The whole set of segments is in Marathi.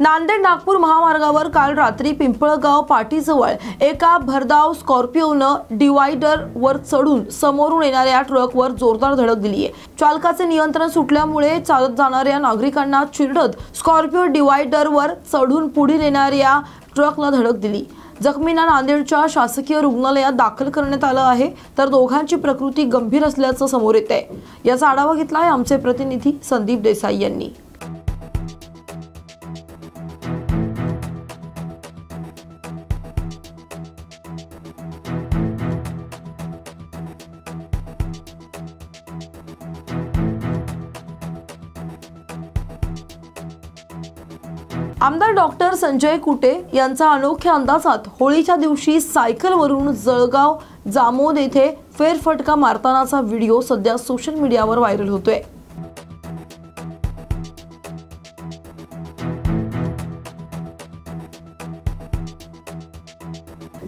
नांदेड नागपूर महामार्गावर काल रात्री पिंपळगाव पाटीजवळ एका भरधाव स्कॉर्पिओनं डिवायडर वर चढून समोरून येणाऱ्या ट्रकवर जोरदार धडक दिली आहे। चालकाचे नियंत्रण सुटल्यामुळे चालत जाणाऱ्या नागरिकांना चिरडत स्कॉर्पिओ डिवायडर वर चढून पुढील येणाऱ्या ट्रकला धडक दिली। जखमींना नांदेडच्या शासकीय रुग्णालयात दाखल करण्यात आलं आहे, तर दोघांची प्रकृती गंभीर असल्याचं समोर येत आहे। याचा आढावा घेतलाय आमचे प्रतिनिधी संदीप देसाई यांनी। आमदार डॉक्टर संजय कुटे यांचा अनोख्या अंदाजात होळीच्या दिवशी सायकलवरून जळगाव जामोद येथे फेरफटका मारतानाचा व्हिडिओ सध्या सोशल मीडियावर व्हायरल होतोय।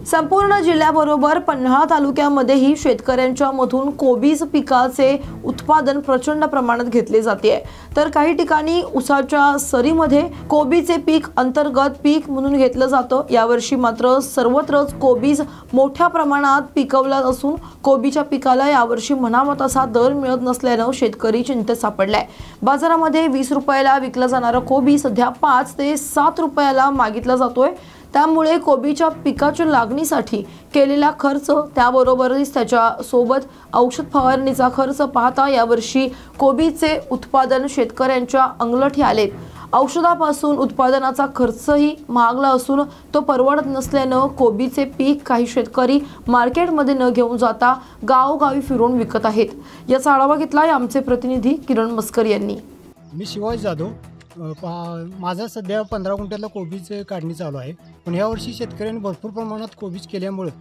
संपूर्ण जिल्ह्याबरोबर पन्हाळा तालुक्यामध्येही शेतकऱ्यांच्या मधून कोबीज पिकाचे उत्पादन प्रचंड प्रमाणात घेतले जाते, तर काही ठिकाणी उसाच्या सरीमध्ये कोबीचे पीक अंतर्गत पीक म्हणून घेतलं जातं। यावर्षी मात्र सर्वत्रच कोबीज मोठ्या प्रमाणात पिकवला असून कोबीच्या पिकाला यावर्षी म्हणावा तसा दर मिळत नसल्यानं शेतकरी चिंतेत सापडलाय। बाजारामध्ये 20 रुपयाला विकला जाणारा कोबी सध्या 5 ते 7 रुपयाला मागितला जातोय। त्यामुळे कोबीच्या पिकाच्या लागणीसाठी केलेला खर्च त्याबरोबरच त्याच्या सोबत औषध फवारणीचा खर्च पाहता यावर्षी कोबीचे उत्पादन शेतकऱ्यांच्या अंगलठी आले। औषधापासून उत्पादनाचा खर्चही महागला असून तो परवडत नसल्यानं कोबीचे पीक काही शेतकरी मार्केटमध्ये न घेऊन जाता गावोगावी फिरून विकत आहेत। याचा आढावा घेतलाय आमचे प्रतिनिधी किरण मस्कर यांनी। मी शिवाजी जाधव, माझा सध्या 15 गुंठ्याला कोबीची काढणी चालू आहे, पण यावर्षी शेतकऱ्यांनी भरपूर प्रमाणात कोबीज केल्यामुळे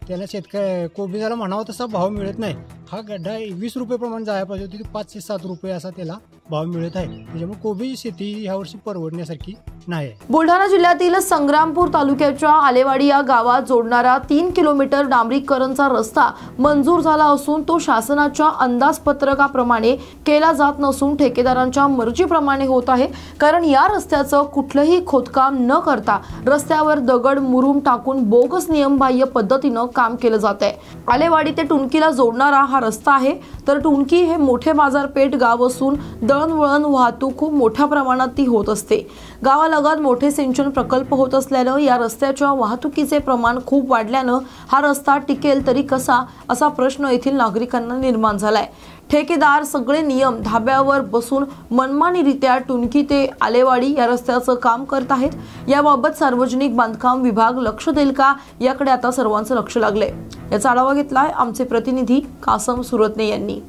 त्याला कोबीजाला म्हणावा तसा भाव मिळत नाही। हा गड्डा 20 रुपये प्रमाणे जायला पाहिजे होती, 5 ते 7 रुपये असा त्याला भाव मिळत आहे। त्याच्यामुळे कोबी शेती यावर्षी परवडण्यासारखी नाही। बुलढाणा जिल्ह्यातील संग्रामपूर तालुक्याच्या आलेवाडी या गावात जोडणारा 3 किलोमीटर डांबरीकरणचा रस्ता मंजूर झाला असून तो शासनाच्या अंदाजपत्रकाप्रमाणे केला जात नसून ठेकेदारांच्या मर्जीप्रमाणे होत आहे। कारण या रस्त्याचं कुठलंही खोदकाम न करता रस्त्यावर दगड मुरुम टाकून बोगस नियमबाह्य पद्धतीनं काम केलं जात आहे। आलेवाडी ते टुणकीला जोडणारा हा रस्ता आहे, तर टुणकी हे मोठे बाजारपेठ गाव असून दळणवळण वाहतूक खूप मोठ्या प्रमाणात ती होत असते। गावालगत मोठे सिंचन प्रकल्प होत असल्यानं या रस्त्याच्या वाहतुकीचे प्रमाण खूप वाढल्यानं हा रस्ता टिकेल तरी कसा असा प्रश्न येथील नागरिकांना निर्माण झालाय। ठेकेदार सगळे नियम धाब्यावर बसून मनमानीरित्या टुणकी ते आलेवाडी या रस्त्याचं काम करत आहेत। याबाबत सार्वजनिक बांधकाम विभाग लक्ष देईल का याकडे आता सर्वांचं लक्ष लागलंय। याचा आढावा घेतलाय आमचे प्रतिनिधी कासम सुरतने यांनी।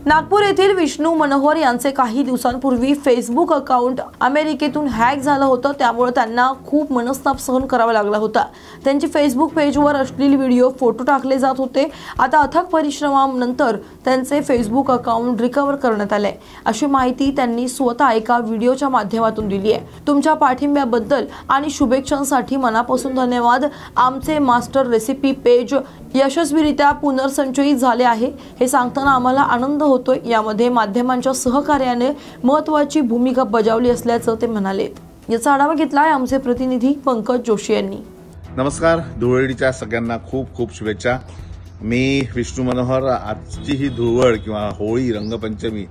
नागपूर येथील विष्णू मनोहर यांचे काही दिवसांपूर्वी फेसबुक अकाउंट अमेरिकेतून हॅक झालं होतं, त्यामुळे त्यांना खूप मनस्ताप सहन करावा लागला होता। त्यांचे फेसबुक पेजवर अश्लील व्हिडिओ फोटो टाकले जात होते। आता अथक परिश्रमानंतर त्यांचे फेसबुक अकाउंट रिकव्हर करण्यात आले, अशी माहिती त्यांनी स्वतः एका व्हिडिओच्या माध्यमातून दिली आहे। तुमच्या पाठिंब्याबद्दल आणि शुभेच्छांसाठी मनापासून धन्यवाद। आमचे मास्टर रेसिपी पेज यशस्वीरित्या पुनर्संचयित झाले आहे हे सांगताना आम्हाला आनंद होतोय। यामध्ये माध्यमांच्या सहकार्याने महत्त्वाची भूमिका बजावली असल्याचं ते म्हणाले। याचा आढावा घेतलाय आमचे प्रतिनिधी पंकज जोशी यांनी। नमस्कार, धुळवडीच्या सगळ्यांना खूप खूप शुभेच्छा। मी विष्णू मनोहर। आजची ही धुळवड किंवा होळी रंगपंचमी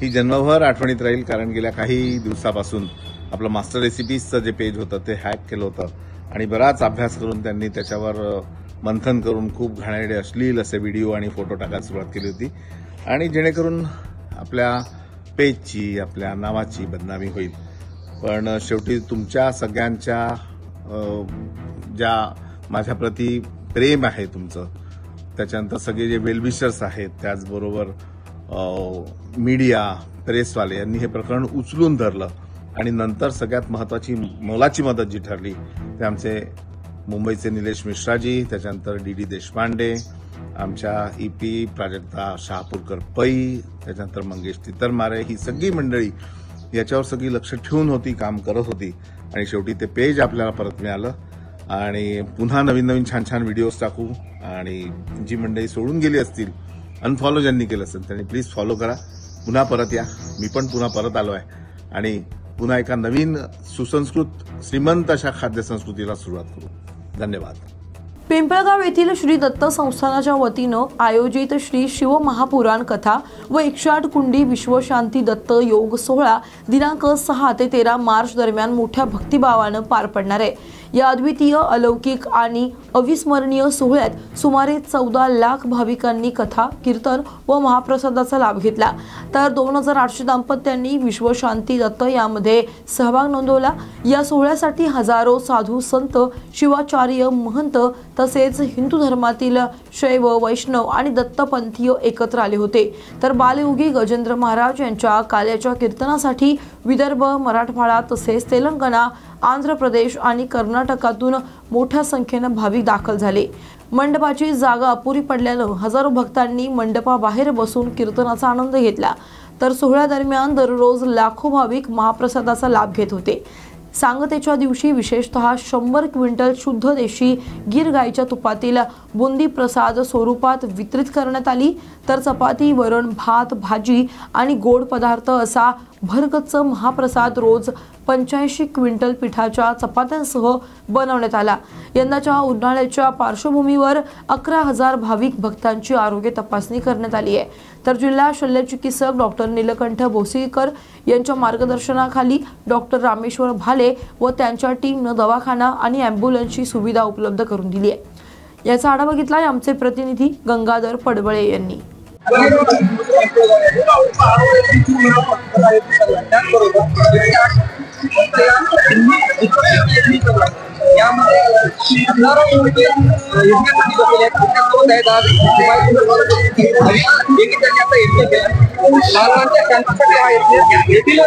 ही जन्मभर आठवणीत राहील, कारण गेल्या काही दिवसापासून आपलं मास्टर रेसिपीजचं जे पेज होतं ते हॅक केलं होतं आणि बराच अभ्यास करून त्यांनी त्याच्यावर मंथन करून खूप घाणेरडे अश्लील असे व्हिडिओ आणि फोटो टाकायला सुरुवात केली होती, आणि जेणेकरून आपल्या पेजची आपल्या नावाची बदनामी होईल। पण शेवटी तुमच्या सगळ्यांच्या ज्या माझ्याप्रती प्रेम आहे तुमचं, त्याच्यानंतर सगळे जे वेलविशर्स आहेत, त्याचबरोबर मीडिया प्रेसवाले यांनी हे प्रकरण उचलून धरलं आणि नंतर सगळ्यात महत्त्वाची मोलाची मदत जी ठरली ते आमचे मुंबईचे निलेश मिश्राजी, त्याच्यानंतर डी देशपांडे, आमच्या ईपी प्राजक्ता शहापूरकर पै, त्याच्यानंतर मंगेश तितरमारे, ही सगळी मंडळी याच्यावर सगळी लक्ष ठेवून होती, काम करत होती आणि शेवटी ते पेज आपल्याला परत मिळालं। आणि पुन्हा नवीन नवीन छान छान व्हिडिओज टाकू. आणि जी मंडळी सोडून गेली असतील, अनफॉलो ज्यांनी केलं असेल त्यांनी प्लीज फॉलो करा. पुन्हा परत या. मी पण पुन्हा परत आलो आहे आणि पुन्हा एका नवीन सुसंस्कृत श्रीमंत अशा खाद्यसंस्कृतीला सुरुवात करू. धन्यवाद. पिंपळगाव येथील श्री दत्त संस्थानाच्या वतीनं आयोजित श्री शिव महापुराण कथा व 108 कुंडी विश्वशांती दत्त योग सोहळा दिनांक 6 ते 13 मार्च दरम्यान मोठ्या भक्तिभावानं पार पडणार आहे. या अद्वितीय, अलौकिक आणि अविस्मरणीय सोहळ्यात सुमारे 14 लाख भाविकांनी कथा, कीर्तन व महाप्रसादाचा लाभ घेतला. तर 2800 दाम्पत्यांनी विश्वशांती दत्त यामध्ये सहभाग नोंदवला. या सोहळ्यासाठी हजारो साधू, संत, शिवाचार्य, महंत तसेच हिंदू धर्मातील शैव, वैष्णव आणि दत्तपंथीय एकत्र आले होते. तर बालयोगी गजेंद्र महाराज यांच्या काल्याच्या कीर्तनासाठी विदर्भ, मराठवाडा तसेच तेलंगणा, आंध्र प्रदेश आणि कर्नाटकातून मोठ्या संख्येनं भाविक दाखल झाले. मंडपाची जागा अपुरी पडल्यानं हजारो भक्तांनी मंडपाबाहेर बसून कीर्तनाचा आनंद घेतला. तर सोहळ्यादरम्यान दररोज लाखो भाविक महाप्रसादाचा लाभ घेत होते. सांगतेच्या दिवशी विशेषतः 100 क्विंटल शुद्ध देशी गीर गाईच्या तुपातील बुंदी प्रसाद स्वरूपात वितरित करण्यात आली. तर चपाती, वरण, भात, भाजी आणि गोड पदार्थ असा भरगच्च महाप्रसाद रोज 85 क्विंटल पिठाच्या चपात्यांसह बनवण्यात आला. यंदाच्या उन्हाळ्याच्या पार्श्वभूमीवर 11,000 भाविक भक्तांची आरोग्य तपासणी करण्यात आली आहे. तर जिल्हा शल्यचिकित्सक डॉक्टर नीलकंठ भोसीकर यांच्या मार्गदर्शनाखाली डॉक्टर रामेश्वर भाले व त्यांच्या टीमनं दवाखाना आणि ॲम्ब्युलन्सची सुविधा उपलब्ध करून दिली आहे. याचा आढावा घेतलाय आमचे प्रतिनिधी गंगाधर पडबळे यांनी. यामध्ये हजारो लोक यज्ञासाठी बसलेले आहेत. महाराजांच्या शांतीसाठी हा यज्ञ येथील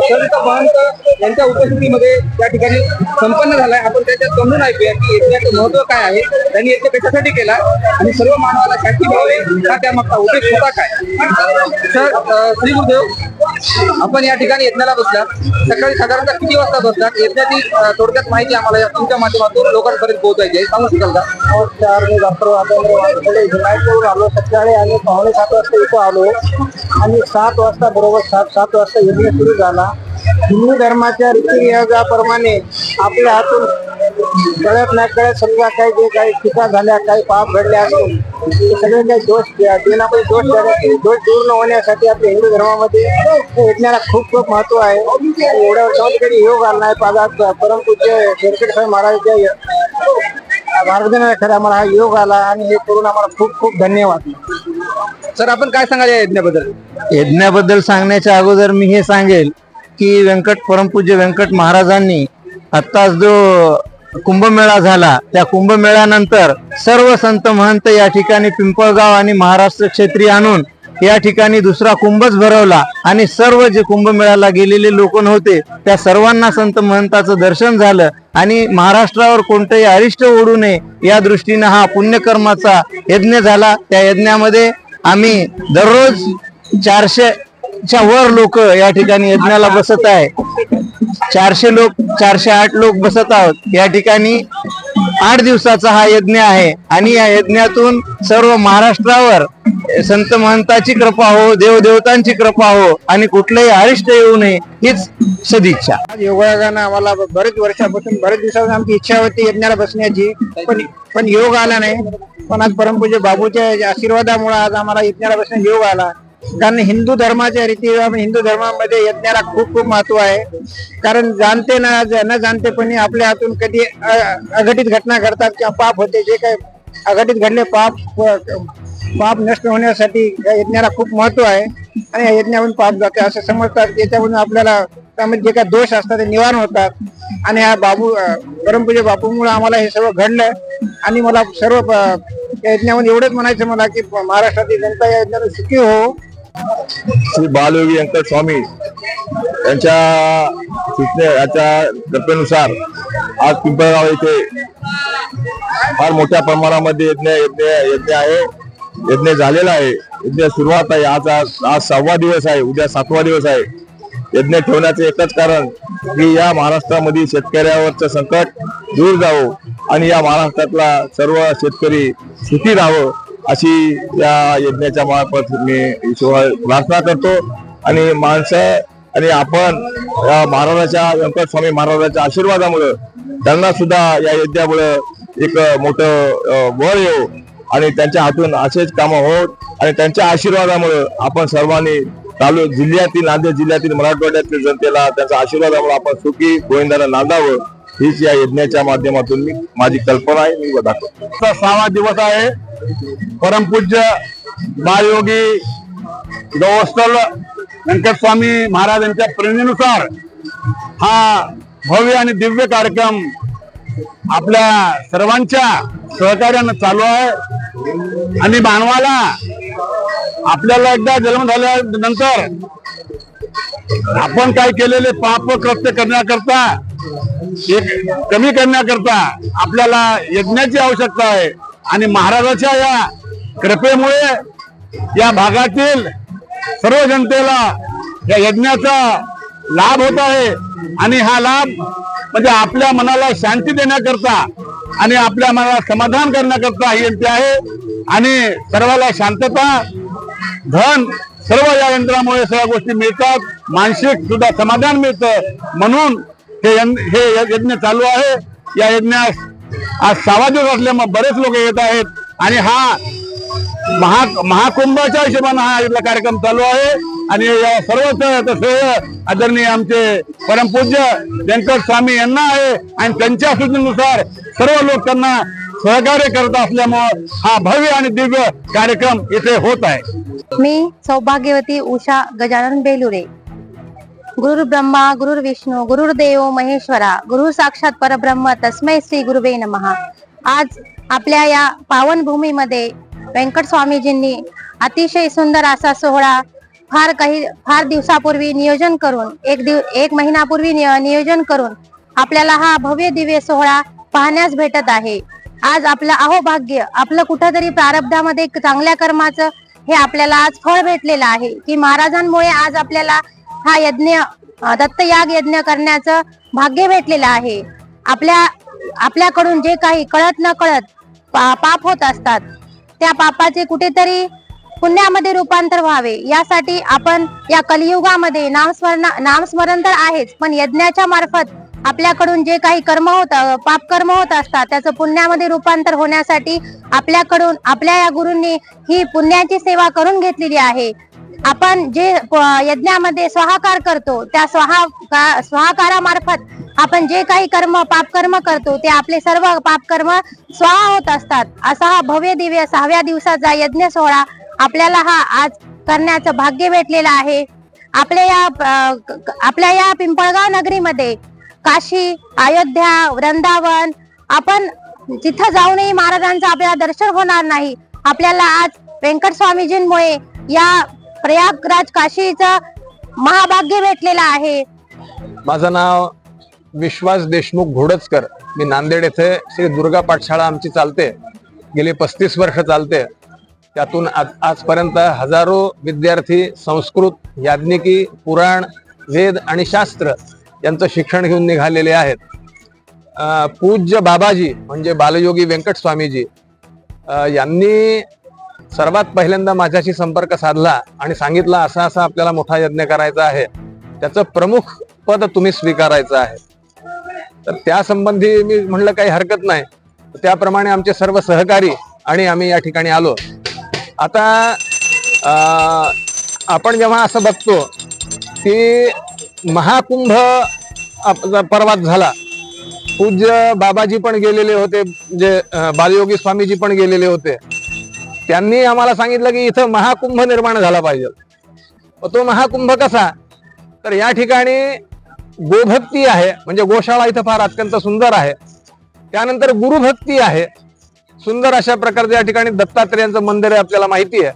संत महंत यांच्या उपस्थितीमध्ये त्या ठिकाणी संपन्न झालाय. आपण त्याच्यात समजून ऐकूया की यज्ञाचं महत्व काय आहे, त्यांनी यज्ञ कशासाठी केला आणि सर्व मानवाला शांती मिळावी हा त्यामागचा उद्देश होता काय. सर, श्री गुरुदेव, आपण या ठिकाणी यज्ञाला बसला. सकाळी साधारणतः किती वाजता बसलात? यज्ञाची थोडक्यात माहिती आम्हाला तुमच्या माध्यमातून लोकांपर्यंत पोहोचायची आहे, सांगू शकाल का? नमस्कार, मी डॉक्टर हिमायतपूर आलो. सकाळी आम्ही 6:45 वाजता इथं आलो आणि 7 वाजता बरोबर 7 वाजता यज्ञ सुरू झाला. हिंदू धर्माच्या रीतिरिवाजाप्रमाणे आपल्या हातून कळत नाही कळत समजा जे काही चुका झाल्या, काही पाप घडले असतील ते सगळे काही दोष दोष दूर न होण्यासाठी आपल्या हिंदू धर्मामध्ये यज्ञाला खूप महत्व आहे. एवढ्या वर्षामध्ये कधी योग आला नाही. परमपूज्य शेरखेड साहेब महाराजांच्या मार्गदर्शनाखाली आम्हाला हा योग आला आणि हे करून आम्हाला खूप धन्यवाद. सर, आपण काय सांगाल या यज्ञाबद्दल? यज्ञाबद्दल सांगण्याच्या अगोदर मी हे सांगेल की परमपूज्य व्यंकट महाराजांनी आत्ताच जो कुंभमेळा झाला, त्या कुंभमेळ्यानंतर सर्व संत महंत या ठिकाणी पिंपळगाव आणि महाराष्ट्र क्षेत्री आणून या ठिकाणी दुसरा कुंभच भरवला आणि सर्व जे कुंभमेळ्याला गेलेले लोक होते त्या सर्वांना संत महंताचं दर्शन झालं आणि महाराष्ट्रावर कोणतंही अरिष्ट ओढू नये या दृष्टीने हा पुण्यकर्माचा यज्ञ झाला. त्या यज्ञामध्ये आम्ही दररोज 400च्या वर लोक या ठिकाणी यज्ञाला बसत आहे. 408 लोक बसत आहोत. या ठिकाणी 8 दिवसाचा हा यज्ञ आहे आणि या यज्ञातून सर्व महाराष्ट्रावर संत महंताची कृपा हो, देवदेवतांची कृपा हो आणि कुठलंही अरिष्ट येऊ नये हीच सदिच्छा. योगायोगानं आम्हाला बरेच दिवसापासून आमची इच्छा होती यज्ञाला बसण्याची, पण योग आला नाही. पण आज परमपूज्य बाबूच्या आशीर्वादामुळे आज आम्हाला यज्ञाला बसण्याचा योग आला. कारण हिंदू धर्माच्या रीतीरिवाज, हिंदू धर्मामध्ये यज्ञाला खूप महत्व आहे. कारण जाणते न जाणतेपणी आपल्या हातून कधी अघटित घटना घडतात किंवा पाप होते. जे काही अघटित घडले पाप नष्ट होण्यासाठी या यज्ञाला खूप महत्व आहे आणि या यज्ञावरून पाप जाते असं समजतात. याच्यावरून आपल्याला त्यामध्ये जे काही दोष असतात ते निवारण होतात आणि हा परमपूज्य बापूमुळे आम्हाला हे सर्व घडलं. आणि मला सर्व या यज्ञामध्ये एवढंच म्हणायचं मला की महाराष्ट्रातील जनता या यज्ञाला सुखी हो. श्री बालयोगी व्यंकट स्वामी यांच्या कल्पनेनुसार आज पिंपळगाव येथे फार मोठ्या प्रमाणामध्ये यज्ञ आहे. यज्ञ झालेला आहे. यज्ञ सुरुवात आहे. आज 6वा दिवस आहे, उद्या 7वा दिवस आहे. यज्ञ ठेवण्याचं एकच कारण की या महाराष्ट्रामध्ये शेतकऱ्यावरचं संकट दूर जावं आणि या महाराष्ट्रातला सर्व शेतकरी सुखी राहावं अशी या यज्ञाच्या मार्फत मी ईश्वर प्रार्थना करतो। आणि माणसं आणि आपण या महाराजाच्या व्यंकट स्वामी महाराजाच्या आशीर्वादामुळे त्यांना सुद्धा या यज्ञामुळे एक मोठं बळ येऊ आणि त्यांच्या हातून असेच कामं होत आणि त्यांच्या आशीर्वादामुळे आपण सर्वांनी जिल्ह्यातील नांदेड जिल्ह्यातील मराठवाड्यातील जनतेला त्यांच्या आशीर्वादामुळे आपण सुखी गोविंदाला नांदावं हीच या यज्ञाच्या माध्यमातून माझी कल्पना आहे, मी दाखवतो। 6वा दिवस आहे। परमपूज्य बाळयोगी गौस्थल व्यंकट स्वामी महाराजांच्या प्रेरणेनुसार हा भव्य आणि दिव्य कार्यक्रम आपल्या सर्वांच्या सहकार्यानं चालू आहे। आणि मानवाला आपल्याला एकदा जन्म झाल्यानंतर आपण काय केलेले पाप कृत्य करण्याकरता कमी करण्याकरता आपल्याला यज्ञाची आवश्यकता आहे। आणि महाराजाच्या या कृपेमुळे या भागातील सर्व जनतेला या यज्ञाचा लाभ होत आहे। आणि हा लाभ म्हणजे आपल्या मनाला शांती देण्याकरता आणि आपल्या मनाला समाधान करण्याकरता ही यंत्र आहे। आणि सर्वाला शांतता धन सर्व या यंत्रामुळे सर्व गोष्टी मिळतात, मानसिक सुद्धा समाधान मिळतं, म्हणून हे यज्ञ चालू आहे। या यज्ञास आज 6वा दिवस असल्यामुळे बरेच लोक येत आहेत आणि हा महाकुंभाच्या हिशोबाने हा कार्यक्रम चालू आहे। आणि या सर्वच श्रेय आदरणीय आमचे परमपूज्य व्यंकट स्वामी यांना आहे आणि त्यांच्या सूचनेनुसार सर्व लोक त्यांना सहकार्य करत असल्यामुळे हा भव्य आणि दिव्य कार्यक्रम इथे होत आहे। मी सौभाग्यवती उषा गजानन बेलुरे। गुरु ब्रह्मा गुरु विष्णू गुरुर्देव महेश्वरा गुरु साक्षात परब्रह्म तस्मै श्री गुरुवे नमः। आज आपल्या या पावन भूमीमध्ये व्यंकट स्वामीजींनी अतिशय सुंदर असा सोहळा फार दिवसापूर्वी नियोजन करून एक महिन्यापूर्वी नियोजन करून आपल्याला हा भव्य दिव्य सोहळा पाहण्यास भेटत आहे। आज आपलं अहोभाग्य, आपलं कुठेतरी प्रारब्धामध्ये चांगल्या कर्माचं हे आपल्याला आज फळ भेटलेलं आहे की महाराजांमुळे आज आपल्याला हा यज्ञ दत्तयाग यज्ञ करण्याचं भाग्य भेटलेलं आहे। आपल्याकडून जे काही कळत न कळत पाप होत असतात त्या पापाचे कुठेतरी पुण्यामध्ये रूपांतर व्हावे यासाठी आपण या कलियुगामध्ये नामस्मरण तर आहेच, पण यज्ञाच्या मार्फत आपल्याकडून जे काही पाप कर्म होत असतात त्याचं पुण्यामध्ये रूपांतर होण्यासाठी आपल्याकडून आपल्या या गुरूंनी ही पुण्याची सेवा करून घेतलेली आहे। आपण जे यज्ञामध्ये स्वाहाकार करतो त्या स्वाहाकारामार्फत आपण जे काही पाप कर्म करतो ते आपले सर्व पाप कर्म स्वाहा होत असतात। असा हा भव्य दिव्य 6व्या दिवसाचा यज्ञ सोहळा आपल्याला हा आज करण्याचं भाग्य भेटलेलं आहे। आपल्या या पिंपळगाव नगरीमध्ये काशी, अयोध्या, वृंदावन आपण जिथं जाऊनही महाराजांचं आपल्याला दर्शन होणार नाही। आपल्याला आज व्यंकट स्वामीजींमुळे या प्रयागराज काशीचं महाभाग्य भेटलेलं आहे। माझं नाव विश्वास देशमुख घोडचकर। मी नांदेड येथे श्री दुर्गा पाठशाळा आमची चालते, गेली 35 वर्ष चालते। त्यातून आजपर्यंत हजारो विद्यार्थी संस्कृत, याज्ञिकी, पुराण, वेद आणि शास्त्र यांचं शिक्षण घेऊन निघालेले आहेत। पूज्य बाबाजी म्हणजे बालयोगी व्यंकट स्वामीजी यांनी सर्वात पहिल्यांदा माझ्याशी संपर्क साधला आणि सांगितलं असा असा आपल्याला मोठा यज्ञ करायचा आहे, त्याचं प्रमुख पद तुम्ही स्वीकारायचं आहे। तर त्या संबंधी मी म्हणलं काही हरकत नाही, त्याप्रमाणे आमचे सर्व सहकारी आणि आम्ही या ठिकाणी आलो। आता आपण जेव्हा असं बघतो की महाकुंभ परवात झाला, पूज्य बाबाजी पण गेलेले होते, जे बालयोगी स्वामीजी पण गेलेले होते, त्यांनी आम्हाला सांगितलं की इथं महाकुंभ निर्माण झाला पाहिजे। तो महाकुंभ कसा, तर या ठिकाणी गोभक्ती आहे, म्हणजे गोशाळा इथं फार अत्यंत सुंदर आहे। त्यानंतर गुरुभक्ती आहे, सुंदर अशा प्रकारच्या या ठिकाणी दत्तात्रेयांचं मंदिर आहे आपल्याला माहिती आहे।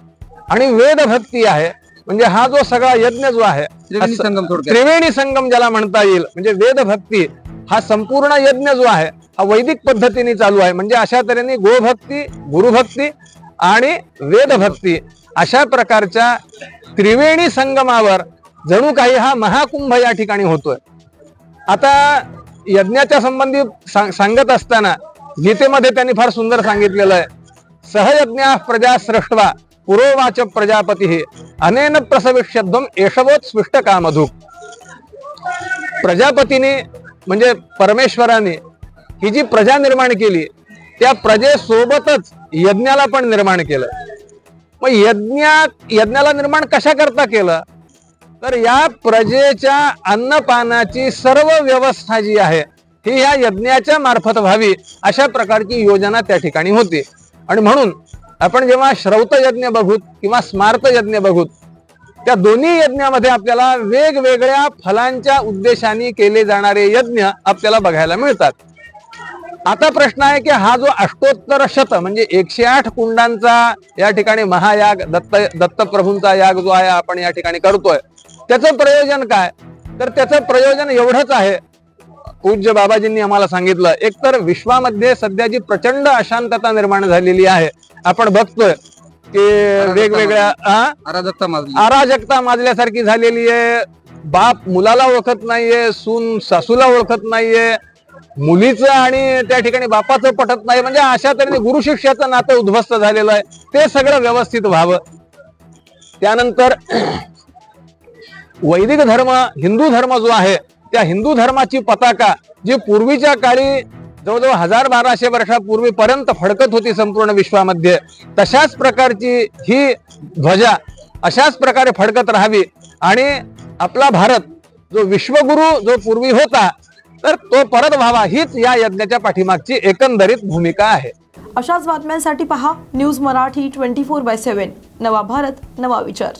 आणि वेदभक्ती आहे, म्हणजे हा जो सगळा यज्ञ जो आहे त्रिवेणी संगम ज्याला म्हणता येईल, म्हणजे वेदभक्ती हा संपूर्ण यज्ञ जो आहे हा वैदिक पद्धतीने चालू आहे। म्हणजे अशा तऱ्हेने गोभक्ती, गुरुभक्ती आणि वेदभक्ती अशा प्रकारच्या त्रिवेणी संगमावर जणू काही हा महाकुंभ या ठिकाणी होतोय। आता यज्ञाच्या संबंधी सांगत असताना गीतेमध्ये त्यांनी फार सुंदर सांगितलेलं आहे, सहयज्ञा प्रजा सृष्ट्वा पुरोवाच प्रजापती अनेन प्रसविष्यध्वम एषवोत स्विष्ट कामधूक। प्रजापतीने म्हणजे परमेश्वराने ही जी प्रजा निर्माण केली त्या प्रजेसोबतच यज्ञाला पण निर्माण केलं। मग यज्ञाला निर्माण कशा करता केलं तर या प्रजेच्या अन्नपानाची सर्व व्यवस्था जी आहे ही या यज्ञाच्या मार्फत व्हावी अशा प्रकारची योजना त्या ठिकाणी होती। आणि म्हणून आपण जेव्हा श्रौत यज्ञ बघूत किंवा स्मार्त यज्ञ बघूत त्या दोन्ही यज्ञामध्ये आपल्याला वेगवेगळ्या फलांच्या उद्देशाने केले जाणारे यज्ञ आपल्याला बघायला मिळतात। आता प्रश्न आहे की हा जो अष्टोत्तर शत म्हणजे 108 कुंडांचा या ठिकाणी महायाग दत्तप्रभूंचा याग जो आहे आपण या ठिकाणी करतोय त्याचं प्रयोजन काय तर त्याचं प्रयोजन एवढंच आहे, पूज्य बाबाजींनी आम्हाला सांगितलं, एकतर विश्वामध्ये सध्या जी प्रचंड अशांतता निर्माण झालेली आहे आपण बघतोय की वेगवेगळ्या अराजकता माजल्यासारखी झालेली आहे। बाप मुलाला ओळखत नाहीये, सून सासूला ओळखत नाहीये, मुलीचं आणि त्या ठिकाणी बापाचं पटत नाही, म्हणजे अशा तऱ्हेने गुरु शिष्याचं नातं उद्ध्वस्त झालेलं आहे। ते सगळं व्यवस्थित व्हावं। त्यानंतर वैदिक धर्म हिंदू धर्म जो आहे त्या हिंदू धर्माची पताका जी पूर्वीच्या काळी जवळजवळ 1000-1200 वर्षापूर्वीपर्यंत फडकत होती संपूर्ण विश्वामध्ये, तशाच प्रकारची ही ध्वजा अशाच प्रकारे फडकत राहावी आणि आपला भारत जो विश्वगुरु जो पूर्वी होता तर तो परत व्हावा हीच या यज्ञाच्या पाठीमागची एकंदरीत भूमिका आहे। अशाच बातम्यांसाठी पहा न्यूज मराठी 24/7 नवा भारत नवा विचार।